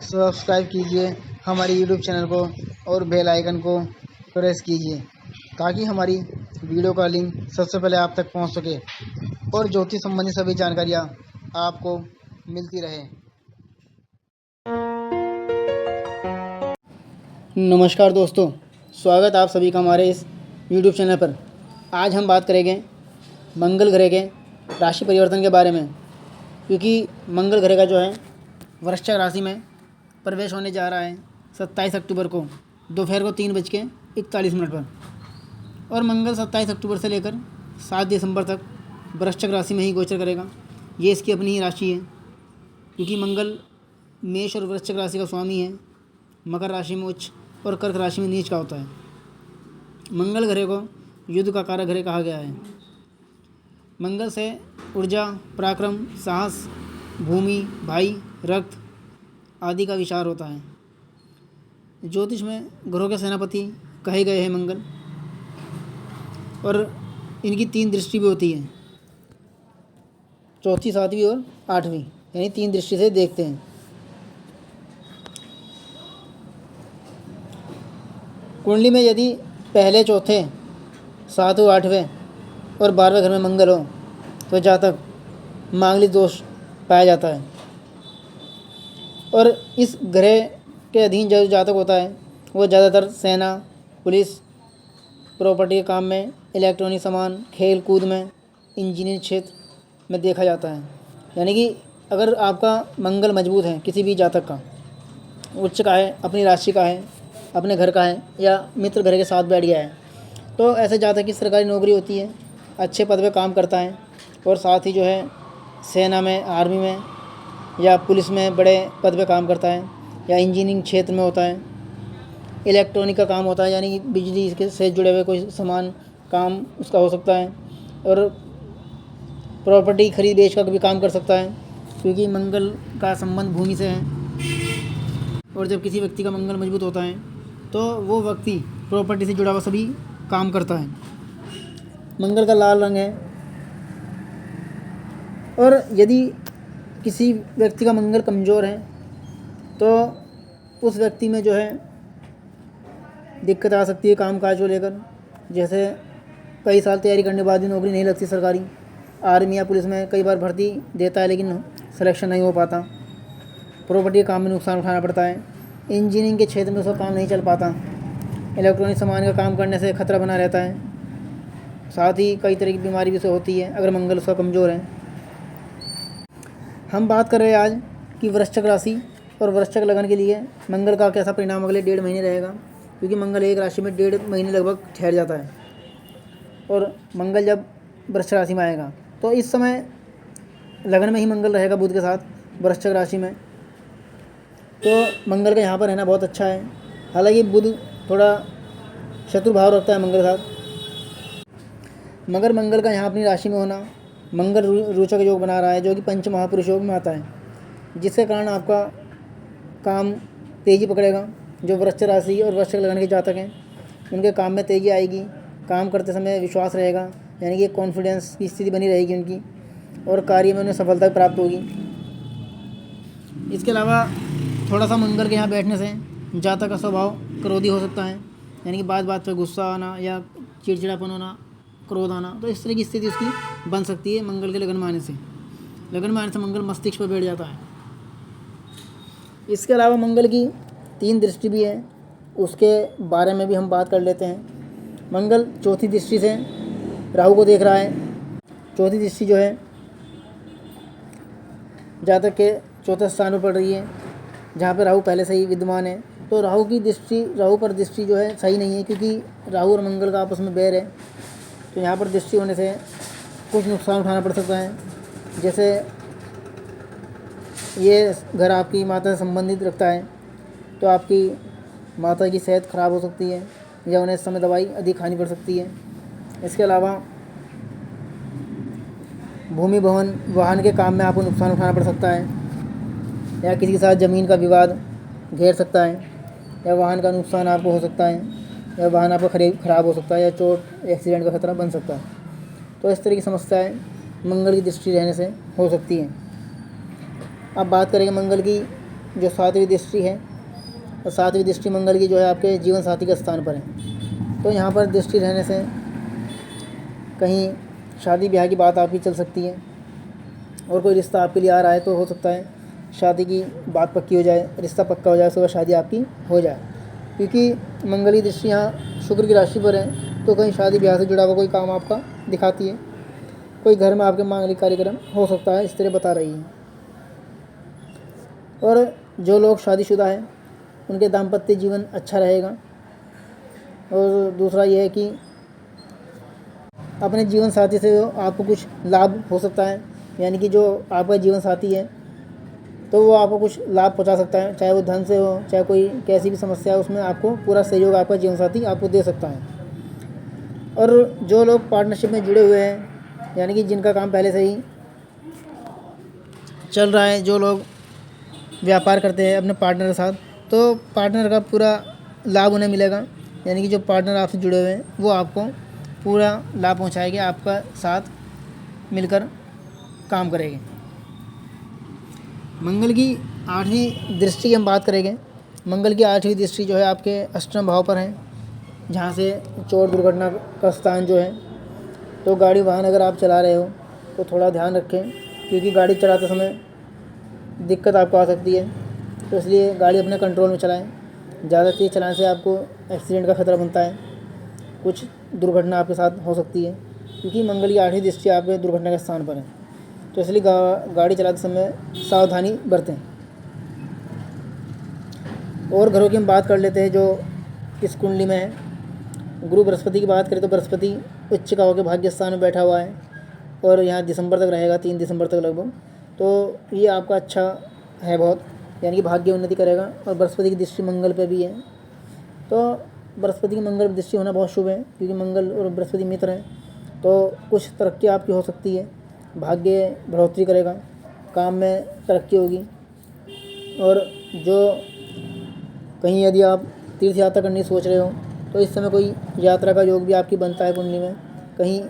Subscribe कीजिए हमारे YouTube channel को और बेल आइकन को प्रेस कीजिए ताकि हमारी वीडियो का लिंक सबसे पहले आप तक पहुंच सके और ज्योतिष संबंधी सभी जानकारियां आपको मिलती रहे। नमस्कार दोस्तों, स्वागत आप सभी का हमारे इस यूट्यूब चैनल पर। आज हम बात करेंगे मंगल ग्रह के राशि परिवर्तन के बारे में, क्योंकि मंगल ग्रह का जो है वृश्चिक राशि में प्रवेश होने जा रहा है 27 अक्टूबर को दोपहर को 3:41 पर, और मंगल 27 अक्टूबर से लेकर 7 दिसंबर तक वृश्चिक राशि में ही गोचर करेगा। ये इसकी अपनी ही राशि है, क्योंकि मंगल मेष और वृश्चिक राशि का स्वामी है, मकर राशि में उच्च और कर्क राशि में नीच का होता है। मंगल ग्रह को युद्ध का कारक ग्रह कहा गया है। मंगल से ऊर्जा, पराक्रम, साहस, भूमि, भाई, रक्त आदि का विचार होता है। ज्योतिष में ग्रहों के सेनापति कहे गए हैं मंगल, और इनकी 3 दृष्टि भी होती है, चौथी, 7वीं और 8वीं, यानी 3 दृष्टि से देखते हैं। कुंडली में यदि पहले, चौथे, 7वें, 8वें और 12वें घर में मंगल हो तो जातक मांगलिक दोष पाया जाता है। और इस ग्रह के अधीन जो जातक होता है वो ज़्यादातर सेना, पुलिस, प्रॉपर्टी के काम में, इलेक्ट्रॉनिक सामान, खेल कूद में, इंजीनियरिंग क्षेत्र में देखा जाता है। यानी कि अगर आपका मंगल मजबूत है, किसी भी जातक का उच्च का है, अपनी राशि का है, अपने घर का है, या मित्र घर के साथ बैठ गया है, तो ऐसे जातक की सरकारी नौकरी होती है, अच्छे पद पे काम करता है, और साथ ही जो है सेना में, आर्मी में या पुलिस में बड़े पद पे काम करता है, या इंजीनियरिंग क्षेत्र में होता है, इलेक्ट्रॉनिक का काम होता है, यानी कि बिजली से जुड़े हुए कोई सामान काम उसका हो सकता है, और प्रॉपर्टी खरीद बेच का भी काम कर सकता है, क्योंकि मंगल का संबंध भूमि से है। और जब किसी व्यक्ति का मंगल मजबूत होता है तो वो व्यक्ति प्रॉपर्टी से जुड़ा हुआ सभी काम करता है। मंगल का लाल रंग है, और यदि किसी व्यक्ति का मंगल कमज़ोर है तो उस व्यक्ति में जो है दिक्कत आ सकती है काम काज को लेकर। जैसे कई साल तैयारी करने के बाद भी नौकरी नहीं लगती सरकारी, आर्मी या पुलिस में कई बार भर्ती देता है लेकिन सिलेक्शन नहीं हो पाता, प्रॉपर्टी के काम में नुकसान उठाना पड़ता है, इंजीनियरिंग के क्षेत्र में उसका काम नहीं चल पाता, इलेक्ट्रॉनिक सामान का काम करने से खतरा बना रहता है, साथ ही कई तरह की बीमारी भी उसे होती है अगर मंगल उसका कमज़ोर है। हम बात कर रहे हैं आज कि वृश्चिक राशि और वृश्चिक लगन के लिए मंगल का कैसा परिणाम अगले 1.5 महीने रहेगा, क्योंकि मंगल एक राशि में 1.5 महीने लगभग ठहर जाता है, और मंगल जब वृश्चिक राशि में आएगा तो इस समय लगन में ही मंगल रहेगा बुध के साथ वृश्चिक राशि में। तो मंगल का यहाँ पर रहना बहुत अच्छा है। हालांकि बुध थोड़ा शत्रु भाव रखता है मंगल के साथ, मगर मंगल का यहाँ अपनी राशि में होना मंगल रोचक योग बना रहा है, जो कि पंच महापुरुष योग में आता है, जिसके कारण आपका काम तेज़ी पकड़ेगा। जो वृश्चिक राशि और वृश्चिक लगन के जातक हैं उनके काम में तेज़ी आएगी, काम करते समय विश्वास रहेगा, यानी कि कॉन्फिडेंस की स्थिति बनी रहेगी उनकी, और कार्य में उन्हें सफलता प्राप्त होगी। इसके अलावा थोड़ा सा मंगल के यहाँ बैठने से जातक का स्वभाव क्रोधी हो सकता है, यानी कि बात बात पर गुस्सा आना या चिड़चिड़ापन होना, क्रोध आना, तो इस तरह की स्थिति उसकी बन सकती है मंगल के लगन में आने से। लगन में आने से मंगल मस्तिष्क पर बैठ जाता है। इसके अलावा मंगल की 3 दृष्टि भी है, उसके बारे में भी हम बात कर लेते हैं। मंगल चौथी दृष्टि से राहु को देख रहा है। चौथी दृष्टि जो है जातक के चौथे स्थान पर पड़ रही है, जहाँ पर राहु पहले से ही विद्यमान है। तो राहु पर दृष्टि जो है सही नहीं है, क्योंकि राहु और मंगल का आपस में बैर है। तो यहाँ पर दृष्टि होने से कुछ नुकसान उठाना पड़ सकता है। जैसे ये घर आपकी माता से संबंधित रखता है, तो आपकी माता की सेहत खराब हो सकती है, या उन्हें इस समय दवाई अधिक खानी पड़ सकती है। इसके अलावा भूमि, भवन, वाहन के काम में आपको नुकसान उठाना पड़ सकता है, या किसी के साथ ज़मीन का विवाद घेर सकता है, या वाहन का नुकसान आपको हो सकता है, या वाहन आपका खराब हो सकता है, या चोट एक्सीडेंट का खतरा बन सकता है। तो इस तरह की समस्याएं मंगल की दृष्टि रहने से हो सकती हैं। अब बात करेंगे मंगल की जो 7वीं दृष्टि है, और 7वीं दृष्टि मंगल की जो है आपके जीवन साथी के स्थान पर है। तो यहाँ पर दृष्टि रहने से कहीं शादी ब्याह की बात आपकी चल सकती है, और कोई रिश्ता आपके लिए आ रहा है तो हो सकता है शादी की बात पक्की हो जाए, रिश्ता पक्का हो जाए, उसके बाद शादी आपकी हो जाए। क्योंकि मंगल की दृष्टि यहाँ शुक्र की राशि पर है, तो कहीं शादी ब्याह से जुड़ा हुआ कोई काम आपका दिखाती है। कोई घर में आपके मांगलिक कार्यक्रम हो सकता है, इस तरह बता रही है। और जो लोग शादीशुदा हैं उनके दाम्पत्य जीवन अच्छा रहेगा। और दूसरा ये है कि अपने जीवन साथी से आपको कुछ लाभ हो सकता है, यानी कि जो आपका जीवन साथी है तो वो आपको कुछ लाभ पहुंचा सकता है, चाहे वो धन से हो, चाहे कोई कैसी भी समस्या है, उसमें आपको पूरा सहयोग आपका जीवन साथी आपको दे सकता है। और जो लोग पार्टनरशिप में जुड़े हुए हैं, यानी कि जिनका काम पहले से ही चल रहा है, जो लोग व्यापार करते हैं अपने पार्टनर के साथ, तो पार्टनर का पूरा लाभ उन्हें मिलेगा। यानी कि जो पार्टनर आपसे जुड़े हुए हैं वो आपको पूरा लाभ पहुंचाएंगे, आपका साथ मिलकर काम करेंगे। मंगल की 8वीं दृष्टि की हम बात करेंगे। मंगल की 8वीं दृष्टि जो है आपके अष्टम भाव पर है, जहाँ से चोट दुर्घटना का स्थान जो है। तो गाड़ी वाहन अगर आप चला रहे हो तो थोड़ा ध्यान रखें, क्योंकि गाड़ी चलाते समय दिक्कत आपको आ सकती है, तो इसलिए गाड़ी अपने कंट्रोल में चलाएं। ज़्यादा तेज़ चलाने से आपको एक्सीडेंट का खतरा बनता है, कुछ दुर्घटना आपके साथ हो सकती है, क्योंकि मंगल की 8वीं दृष्टि आपके दुर्घटना के स्थान पर है। तो इसलिए गाड़ी चलाते समय सावधानी बरतें। और घरों की हम बात कर लेते हैं जो इस कुंडली में है। गुरु बृहस्पति की बात करें तो बृहस्पति उच्च का होकर भाग्य स्थान में बैठा हुआ है, और यहाँ दिसंबर तक रहेगा, 3 दिसंबर तक लगभग। तो ये आपका अच्छा है बहुत, यानी कि भाग्य उन्नति करेगा। और बृहस्पति की दृष्टि मंगल पे भी है, तो बृहस्पति की मंगल दृष्टि होना बहुत शुभ है, क्योंकि मंगल और बृहस्पति मित्र हैं। तो कुछ तरक्की आपकी हो सकती है, भाग्य बढ़ोतरी करेगा, काम में तरक्की होगी। और जो कहीं यदि आप तीर्थ यात्रा करने की सोच रहे हो तो इस समय कोई यात्रा का योग भी आपकी बनता है कुंडली में। कहीं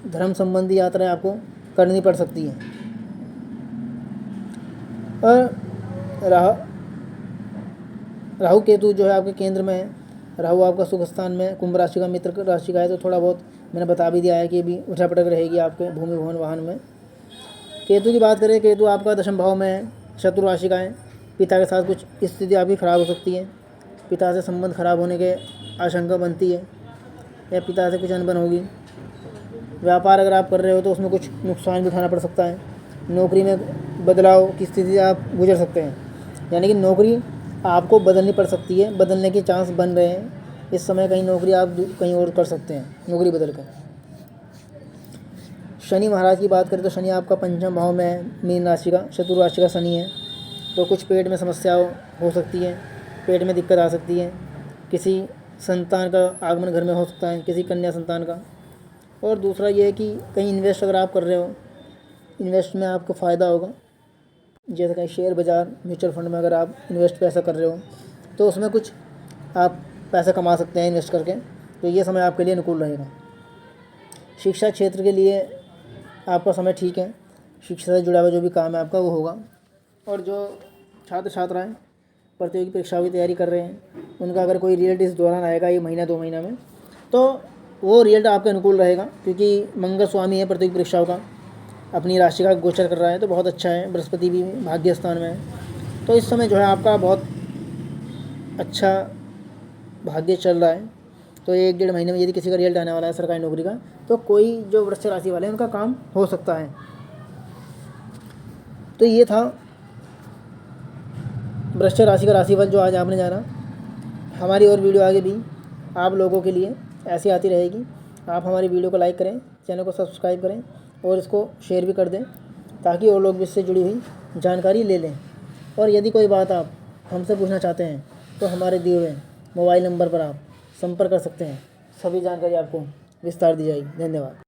धर्म संबंधी यात्राएं आपको करनी पड़ सकती है। और राहु केतु जो है आपके केंद्र में है। राहु आपका सुख स्थान में कुंभ राशि का मित्र राशि का है, तो थोड़ा बहुत मैंने बता भी दिया है कि भी उठा पटक रहेगी आपके भूमि भवन वाहन में। केतु की बात करें, केतु आपका दशम भाव में है, शत्रु राशि का है। पिता के साथ कुछ स्थिति आपकी ख़राब हो सकती है, पिता से संबंध खराब होने के आशंका बनती है, या पिता से कुछ अनबन होगी। व्यापार अगर आप कर रहे हो तो उसमें कुछ नुकसान भी उठाना पड़ सकता है। नौकरी में बदलाव की स्थिति आप गुजर सकते हैं, यानी कि नौकरी आपको बदलनी पड़ सकती है, बदलने के चांस बन रहे हैं इस समय। कहीं नौकरी आप कहीं और कर सकते हैं, नौकरी बदल कर। शनि महाराज की बात करें तो शनि आपका पंचम भाव में है, मीन राशि का, शत्रु राशि का शनि है। तो कुछ पेट में समस्या हो सकती है, पेट में दिक्कत आ सकती है, किसी संतान का आगमन घर में हो सकता है, किसी कन्या संतान का। और दूसरा ये है कि कहीं इन्वेस्ट अगर आप कर रहे हो, इन्वेस्ट में आपको फ़ायदा होगा। जैसे कहीं शेयर बाज़ार, म्यूचुअल फंड में अगर आप इन्वेस्ट पैसा कर रहे हो तो उसमें कुछ आप पैसा कमा सकते हैं इन्वेस्ट करके, तो ये समय आपके लिए अनुकूल रहेगा। शिक्षा क्षेत्र के लिए आपका समय ठीक है, शिक्षा से जुड़ा हुआ जो भी काम है आपका वो होगा। और जो छात्र छात्राएं प्रतियोगी परीक्षाओं की तैयारी कर रहे हैं, उनका अगर कोई रिजल्ट इस दौरान आएगा, ये महीना 2 महीना में, तो वो रिजल्ट आपके अनुकूल रहेगा, क्योंकि मंगल स्वामी है प्रतियोगी परीक्षाओं का, अपनी राशि का गोचर कर रहा है, तो बहुत अच्छा है। बृहस्पति भी भाग्य स्थान में है, तो इस समय जो है आपका बहुत अच्छा भाग्य चल रहा है। तो 1-1.5 महीने में यदि किसी का रिजल्ट आने वाला है सरकारी नौकरी का, तो कोई जो वृश्चिक राशि वाले हैं उनका काम हो सकता है। तो ये था वृश्चिक राशि का राशिफल जो आज आपने जाना। हमारी और वीडियो आगे भी आप लोगों के लिए ऐसी आती रहेगी। आप हमारी वीडियो को लाइक करें, चैनल को सब्सक्राइब करें और इसको शेयर भी कर दें, ताकि और लोग भी इससे जुड़ी हुई जानकारी ले लें। और यदि कोई बात आप हमसे पूछना चाहते हैं तो हमारे दिए हुए मोबाइल नंबर पर आप संपर्क कर सकते हैं, सभी जानकारी आपको विस्तार दी जाएगी। धन्यवाद।